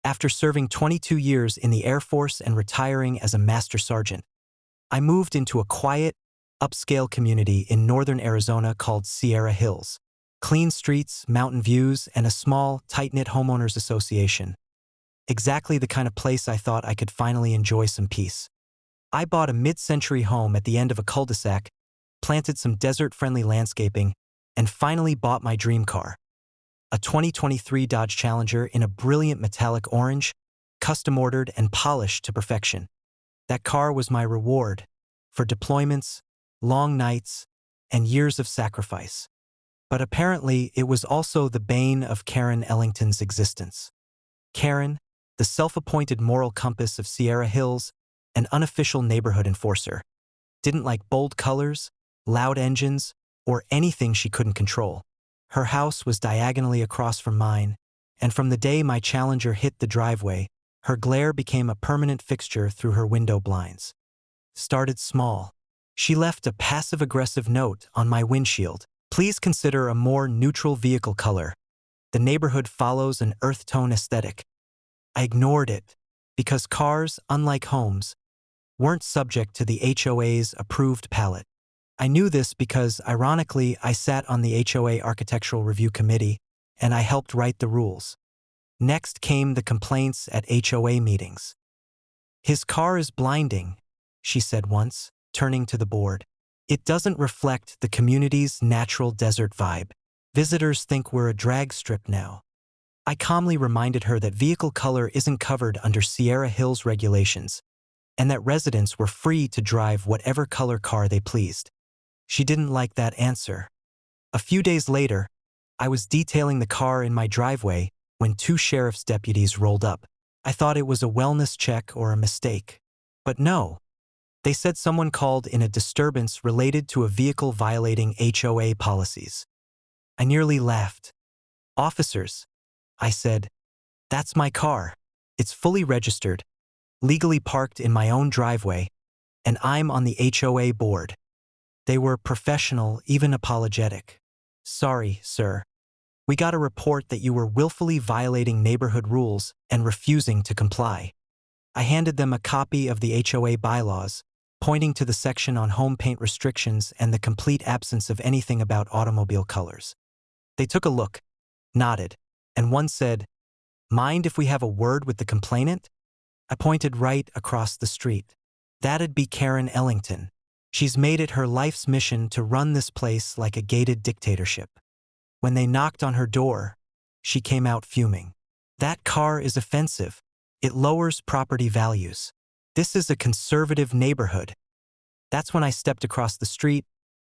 After serving 22 years in the Air Force and retiring as a master sergeant, I moved into a quiet, upscale community in northern Arizona called Sierra Hills. Clean streets, mountain views, and a small, tight-knit homeowners association. Exactly the kind of place I thought I could finally enjoy some peace. I bought a mid-century home at the end of a cul-de-sac, planted some desert-friendly landscaping, and finally bought my dream car. A 2023 Dodge Challenger in a brilliant metallic orange, custom-ordered and polished to perfection. That car was my reward for deployments, long nights, and years of sacrifice. But apparently, it was also the bane of Karen Ellington's existence. Karen, the self-appointed moral compass of Sierra Hills, an unofficial neighborhood enforcer, didn't like bold colors, loud engines, or anything she couldn't control. Her house was diagonally across from mine, and from the day my Challenger hit the driveway, her glare became a permanent fixture through her window blinds. Started small. She left a passive-aggressive note on my windshield. Please consider a more neutral vehicle color. The neighborhood follows an earth tone aesthetic. I ignored it because cars, unlike homes, weren't subject to the HOA's approved palette. I knew this because, ironically, I sat on the HOA Architectural Review Committee, and I helped write the rules. Next came the complaints at HOA meetings. "His car is blinding," she said once, turning to the board. "It doesn't reflect the community's natural desert vibe. Visitors think we're a drag strip now." I calmly reminded her that vehicle color isn't covered under Sierra Hills regulations, and that residents were free to drive whatever color car they pleased. She didn't like that answer. A few days later, I was detailing the car in my driveway when two sheriff's deputies rolled up. I thought it was a wellness check or a mistake. But no. They said someone called in a disturbance related to a vehicle violating HOA policies. I nearly laughed. "Officers," I said, "that's my car. It's fully registered, legally parked in my own driveway, and I'm on the HOA board." They were professional, even apologetic. "Sorry, sir. We got a report that you were willfully violating neighborhood rules and refusing to comply." I handed them a copy of the HOA bylaws, pointing to the section on home paint restrictions and the complete absence of anything about automobile colors. They took a look, nodded, and one said, "Mind if we have a word with the complainant?" I pointed right across the street. That'd be Karen Ellington. She's made it her life's mission to run this place like a gated dictatorship. When they knocked on her door, she came out fuming. "That car is offensive. It lowers property values. This is a conservative neighborhood." That's when I stepped across the street,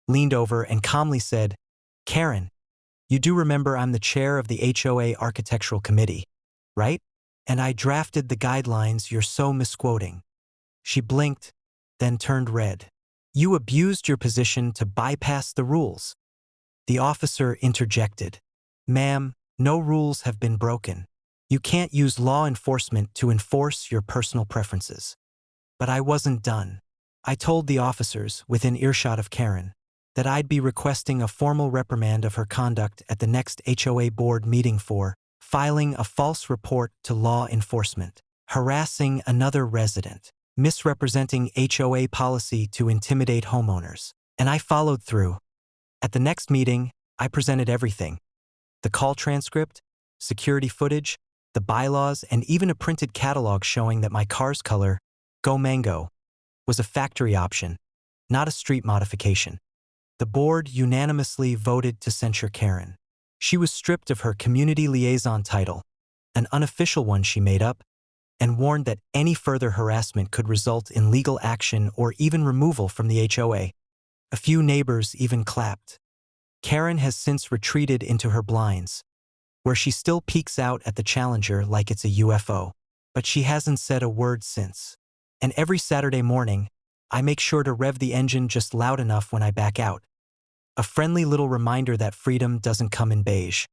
leaned over, and calmly said, "Karen, you do remember I'm the chair of the HOA Architectural Committee, right? And I drafted the guidelines you're so misquoting." She blinked, then turned red. "You abused your position to bypass the rules." The officer interjected, "Ma'am, no rules have been broken. You can't use law enforcement to enforce your personal preferences." But I wasn't done. I told the officers, within earshot of Karen, that I'd be requesting a formal reprimand of her conduct at the next HOA board meeting for filing a false report to law enforcement, harassing another resident, misrepresenting HOA policy to intimidate homeowners. And I followed through. At the next meeting, I presented everything: the call transcript, security footage, the bylaws, and even a printed catalog showing that my car's color, Go Mango, was a factory option, not a street modification. The board unanimously voted to censure Karen. She was stripped of her community liaison title, an unofficial one she made up, and warned that any further harassment could result in legal action or even removal from the HOA. A few neighbors even clapped. Karen has since retreated into her blinds, where she still peeks out at the Challenger like it's a UFO. But she hasn't said a word since. And every Saturday morning, I make sure to rev the engine just loud enough when I back out. A friendly little reminder that freedom doesn't come in beige.